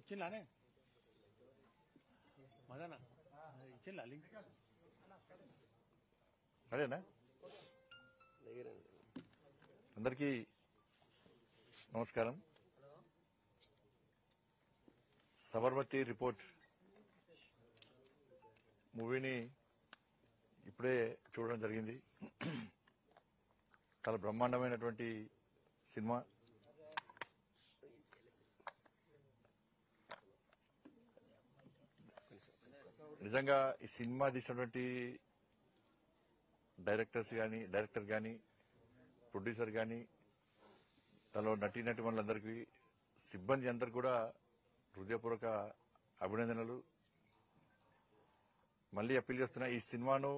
ఇచ్చిందానే మదనా ఇచ్చిందా లింక్ అదేనా అందరికీ నమస్కారం. సబర్మతి రిపోర్ట్ మూవీని ఇప్పుడే చూడడం జరిగింది. చాలా బ్రహ్మాండమైనటువంటి సినిమా. నిజంగా ఈ సినిమా తీసినటువంటి డైరెక్టర్ కానీ ప్రొడ్యూసర్ కానీ తనలో నటి వాళ్ళందరికీ సిబ్బంది అందరికీ కూడా హృదయపూర్వక అభినందనలు. మళ్లీ అప్పీల్ చేస్తున్నా, ఈ సినిమాను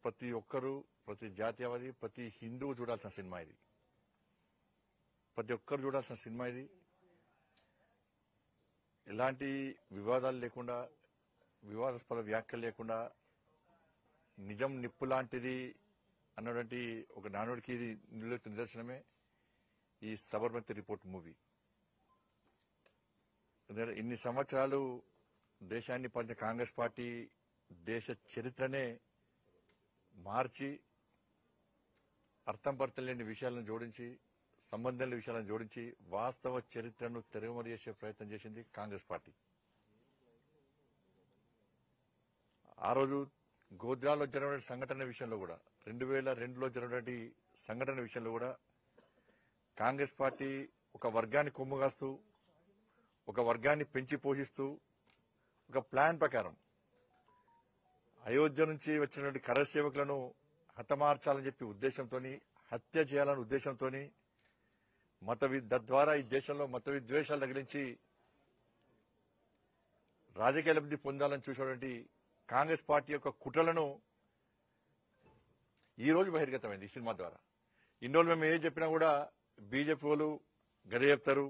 ప్రతి ఒక్కరూ, ప్రతి జాతీయవాది, ప్రతి హిందువు చూడాల్సిన సినిమా ఇది. ప్రతి ఒక్కరు చూడాల్సిన సినిమా ఇది. ఎలాంటి వివాదాలు లేకుండా, వివాదాస్పద వ్యాఖ్యలు లేకుండా, నిజం నిప్పు లాంటిది అన్నటువంటి ఒక నానుడికి ఇది నిదర్శనమే ఈ సబర్మతి రిపోర్ట్ మూవీ. ఇన్ని సంవత్సరాలు దేశాన్ని పాలించిన కాంగ్రెస్ పార్టీ దేశ చరిత్రనే మార్చి అర్థం పర్థం విషయాలను జోడించి, సంబంధం లేని విషయాలను జోడించి వాస్తవ చరిత్రను తెరమరి చేసే ప్రయత్నం చేసింది కాంగ్రెస్ పార్టీ. ఆ రోజు గోధ్రాలో జరిగిన సంఘటన విషయంలో కూడా, 2002లో జరిగినటువంటి సంఘటన విషయంలో కూడా కాంగ్రెస్ పార్టీ ఒక వర్గాన్ని కొమ్ముగాస్తూ, ఒక వర్గాన్ని పెంచి పోషిస్తూ, ఒక ప్లాన్ ప్రకారం అయోధ్య నుంచి వచ్చినటువంటి కరసేవకులను హతమార్చాలని చెప్పి ఉద్దేశంతో, హత్య చేయాలనే ఉద్దేశంతో, తద్వారా ఈ దేశంలో మత విద్వేషాలు తగిలించి రాజకీయ లబ్ధి పొందాలని చూసినటువంటి కాంగ్రెస్ పార్టీ యొక్క కుట్రలను ఈ రోజు బహిర్గతమైంది ఈ సినిమా ద్వారా. ఇన్ని రోజులు మేము ఏం చెప్పినా కూడా బీజేపీ వాళ్ళు గదే చెప్తారు,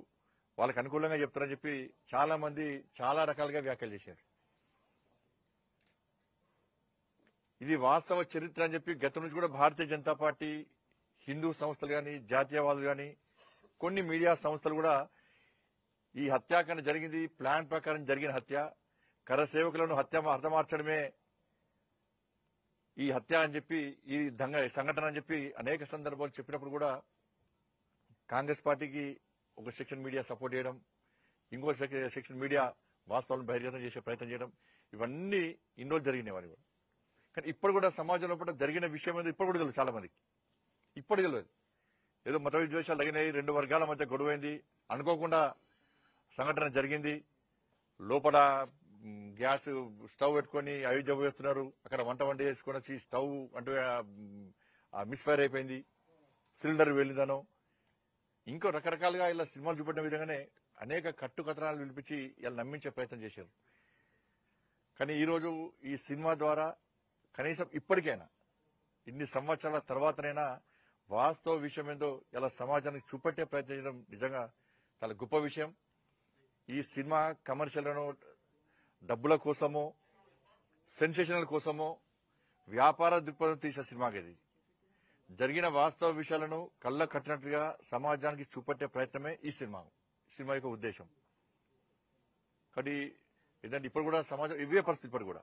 వాళ్ళకి అనుకూలంగా చెప్తారని చెప్పి చాలా మంది చాలా రకాలుగా వ్యాఖ్యలు చేశారు. ఇది వాస్తవ చరిత్ర అని చెప్పి గతం నుంచి కూడా భారతీయ జనతా పార్టీ, హిందూ సంస్థలు గాని, జాతీయవాదులు గాని, కొన్ని మీడియా సంస్థలు కూడా ఈ హత్యాకాండ జరిగింది ప్లాన్ ప్రకారం జరిగిన హత్య, కరసేవకులను హతమార్చడమే ఈ హత్య అని చెప్పి, ఈ సంఘటన అని చెప్పి అనేక సందర్భాలు చెప్పినప్పుడు కూడా కాంగ్రెస్ పార్టీకి ఒక సెక్షన్ మీడియా సపోర్ట్ చేయడం, ఇంకో సెక్షన్ మీడియా వాస్తవాలను బహిర్గతం చేసే ప్రయత్నం చేయడం, ఇవన్నీ ఇన్ని రోజులు జరిగినాయి వారి కూడా. కానీ ఇప్పుడు కూడా సమాజంలో కూడా జరిగిన విషయం ఏదో ఇప్పుడు కూడా తెలియదు చాలా మందికి. ఇప్పుడు తెలియదు, ఏదో మత విద్వేషాలు తగినాయి, 2 వర్గాల మధ్య గొడవైంది, అనుకోకుండా సంఘటన జరిగింది, లోపల గ్యాస్ స్టవ్ పెట్టుకుని అయోధ్య పోయేస్తున్నారు, అక్కడ వంట చేసుకుని వచ్చి స్టవ్ అంటే మిస్ఫైర్ అయిపోయింది, సిలిండర్ వెళ్ళిందనో, ఇంకో రకరకాలుగా ఇలా సినిమాలు చూపెట్టిన విధంగానే అనేక కట్టుకథనాలు వినిపించి ఇలా నమ్మించే ప్రయత్నం చేశారు. కానీ ఈరోజు ఈ సినిమా ద్వారా కనీసం ఇప్పటికైనా, ఇన్ని సంవత్సరాల తర్వాతనైనా వాస్తవ విషయం ఏందో ఇలా సమాజానికి చూపెట్టే ప్రయత్నం చేయడం నిజంగా చాలా గొప్ప విషయం. ఈ సినిమా కమర్షియల్లను డబ్బుల కోసమో, సెన్సేషనల్ కోసమో, వ్యాపార దృక్పథం తీసిన సినిమాకి ఇది. జరిగిన వాస్తవ విషయాలను కళ్ళ కట్టినట్లుగా సమాజానికి చూపెట్టే ప్రయత్నమే ఈ సినిమా యొక్క ఉద్దేశం. కాబట్టి ఏంటంటే ఇప్పుడు కూడా సమాజం ఇవే పరిస్థితి. ఇప్పుడు కూడా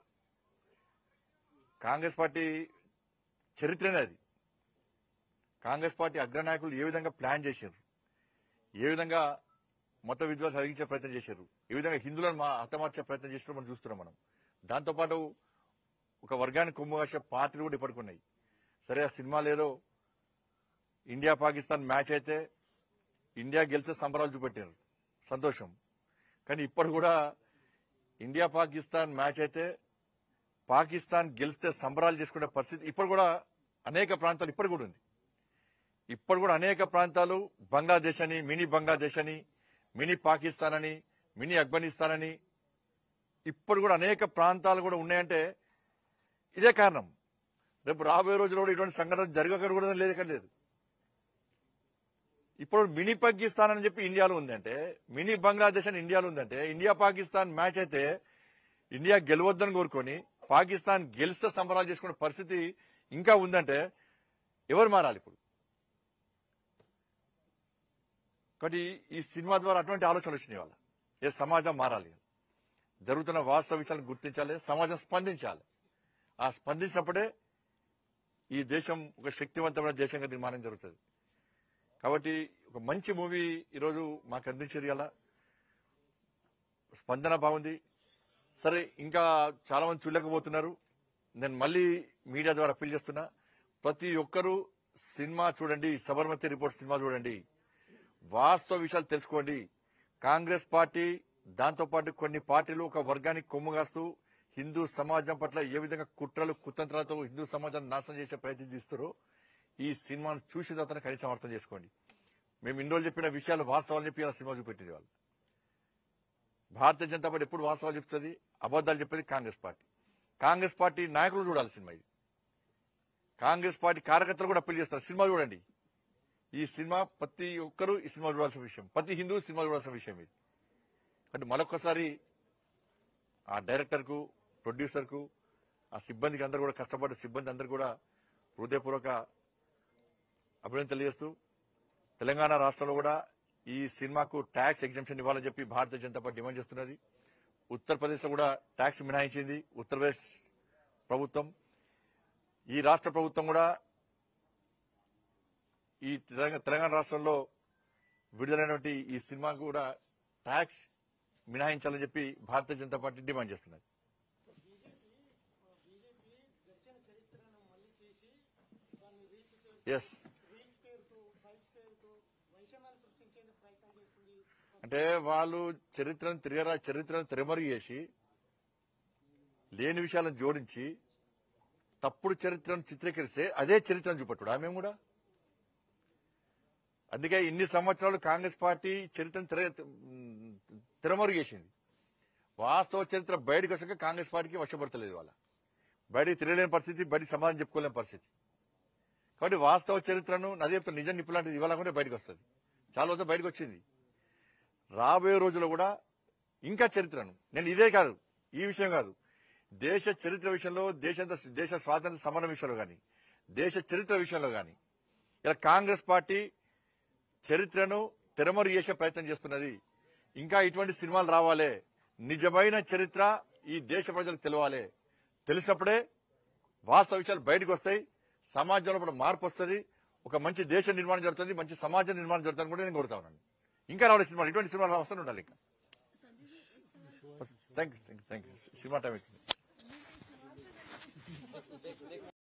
కాంగ్రెస్ పార్టీ చరిత్రనే అది. కాంగ్రెస్ పార్టీ అగ్రనాయకులు ఏ విధంగా ప్లాన్ చేశారు, ఏ విధంగా మత విద్వేషాలు కలిగించే ప్రయత్నం చేశారు, ఏ విధంగా హిందువులను హతమార్చే ప్రయత్నం చేసినా మనం చూస్తున్నాం. మనం దాంతోపాటు ఒక వర్గాన్ని కొమ్ముగాసే పార్టీలు కూడా ఇప్పటికున్నాయి. సరే, ఆ సినిమా లేదో ఇండియా పాకిస్తాన్ మ్యాచ్ అయితే ఇండియా గెలిచే సంబరాలు చూపెట్టారు, సంతోషం. కానీ ఇప్పుడు కూడా ఇండియా పాకిస్తాన్ మ్యాచ్ అయితే పాకిస్తాన్ గెలిస్తే సంబరాలు చేసుకునే పరిస్థితి ఇప్పుడు కూడా అనేక ప్రాంతాలు ఇప్పుడు కూడా ఉంది. ఇప్పుడు కూడా అనేక ప్రాంతాలు బంగ్లాదేశ్ అని, మినీ పాకిస్తాన్ అని, మినీ ఆఫ్ఘనిస్తాన్ అని ఇప్పుడు కూడా అనేక ప్రాంతాలు కూడా ఉన్నాయంటే ఇదే కారణం. రేపు రాబోయే రోజుల్లో కూడా ఇటువంటి సంఘటన జరగకూడదు లేదు. ఇప్పుడు మినీ పాకిస్తాన్ అని చెప్పి ఇండియాలో ఉందంటే, మినీ బంగ్లాదేశ్ అని ఇండియాలో ఉందంటే, ఇండియా పాకిస్తాన్ మ్యాచ్ అయితే ఇండియా గెలవద్దని కోరుకొని పాకిస్తాన్ గెలిస్తే సంబరాలు చేసుకునే పరిస్థితి ఇంకా ఉందంటే ఎవరు మారాలి? ఇప్పుడు కాబట్టి ఈ సినిమా ద్వారా అటువంటి ఆలోచనలు వచ్చినాయి వాళ్ళ ఏ సమాజం మారాలి, జరుగుతున్న వాస్తవ విషయాలను గుర్తించాలి, సమాజం స్పందించాలి. ఆ స్పందించినప్పుడే ఈ దేశం ఒక శక్తివంతమైన దేశంగా నిర్మాణం జరుగుతుంది. కాబట్టి ఒక మంచి మూవీ ఈరోజు మాకు అందించేది అలా స్పందన బాగుంది. సరే, ఇంకా చాలా మంది చూడలేకపోతున్నారు. నేను మళ్ళీ మీడియా ద్వారా అప్పీల్ చేస్తున్నా, ప్రతి ఒక్కరూ సినిమా చూడండి, సబర్మతి రిపోర్ట్ సినిమా చూడండి, వాస్తవ విషయాలు తెలుసుకోండి. కాంగ్రెస్ పార్టీ దాంతోపాటు కొన్ని పార్టీలు ఒక వర్గానికి కొమ్ముగాస్తూ హిందూ సమాజం పట్ల ఏ విధంగా కుట్రలు కుతంత్రాలతో హిందూ సమాజాన్ని నాశనం చేసే ప్రయత్నం చేస్తారో ఈ సినిమాను చూసిన తర్వాత కనీసం అర్థం చేసుకోండి. మేము ఇన్ని రోజులు చెప్పిన విషయాలు వాస్తవాలు చెప్పి ఇలా సినిమా చూపెట్టింది వాళ్ళు. భారతీయ జనతా పార్టీ ఎప్పుడు వాస్తవాలు చెప్తుంది, అబద్దాలు చెప్పేది కాంగ్రెస్ పార్టీ. కాంగ్రెస్ పార్టీ నాయకులు చూడాలి సినిమా. ఇది కాంగ్రెస్ పార్టీ కార్యకర్తలు కూడా అప్పీల్ చేస్తారు, సినిమా చూడండి. ఈ సినిమా ప్రతి ఒక్కరూ ఈ సినిమా చూడాల్సిన విషయం, ప్రతి హిందూ సినిమా చూడాల్సిన విషయం ఇది. అంటే మరొకసారి ఆ డైరెక్టర్కు, ప్రొడ్యూసర్కు, ఆ సిబ్బందికి అందరూ కూడా కష్టపడ్డ సిబ్బంది అందరూ కూడా హృదయపూర్వక అభినందన తెలియజేస్తూ, తెలంగాణ రాష్ట్రంలో కూడా ఈ సినిమాకు ట్యాక్స్ ఎగ్జంప్షన్ ఇవ్వాలని చెప్పి భారతీయ జనతా పార్టీ డిమాండ్ చేస్తున్నది. ఉత్తరప్రదేశ్ లో కూడా ట్యాక్స్ మినహాయించింది ఉత్తరప్రదేశ్ ప్రభుత్వం. ఈ రాష్ట్ర ప్రభుత్వం కూడా ఈ తెలంగాణ రాష్ట్రంలో విడుదలైనటువంటి ఈ సినిమాకు కూడా ట్యాక్స్ మినహాయించాలని చెప్పి భారతీయ జనతా పార్టీ డిమాండ్ చేస్తున్నది. ఎస్, అంటే వాళ్ళు చరిత్రను తిరమరుగు చేసి లేని విషయాలను జోడించి తప్పుడు చరిత్రను చిత్రీకరిస్తే అదే చరిత్రను చూపట్టుడా మేము కూడా. అందుకే ఇన్ని సంవత్సరాలు కాంగ్రెస్ పార్టీ చరిత్రను తిరమరుగు చేసింది. వాస్తవ చరిత్ర బయటకు వచ్చాక కాంగ్రెస్ పార్టీకి వశపడతలేదు. వాళ్ళ బయటకు తిరగలేని పరిస్థితి, బయటకు సమాధానం చెప్పుకోలేని పరిస్థితి. కాబట్టి వాస్తవ చరిత్రను నది చెప్తాను, నిజం నిప్పులాంటిది ఇవ్వాలనుకుంటే బయటకు వస్తుంది. చాలా రోజులు బయటకు వచ్చింది. రాబోయే రోజుల్లో కూడా ఇంకా చరిత్రను, నేను ఇదే కాదు, ఈ విషయం కాదు, దేశ చరిత్ర విషయంలో, దేశ స్వాతంత్ర సమరం విషయంలో కానీ, దేశ చరిత్ర విషయంలో కానీ ఇలా కాంగ్రెస్ పార్టీ చరిత్రను తెరమరు చేసే ప్రయత్నం చేస్తున్నది. ఇంకా ఇటువంటి సినిమాలు రావాలి, నిజమైన చరిత్ర ఈ దేశ ప్రజలకు తెలవాలి. తెలిసినప్పుడే వాస్తవ విషయాలు బయటకు వస్తాయి, సమాజంలో కూడా మార్పు వస్తుంది, ఒక మంచి దేశ నిర్మాణం జరుగుతుంది, మంచి సమాజ నిర్మాణం జరుగుతుంది కూడా నేను కోరుతా ఉన్నాను. ఇంకా రావాలి సినిమాలు, ఇటువంటి సినిమాలు వస్తూనే ఉండాలి. ఇంకా థ్యాంక్ యూ సినిమా టైం.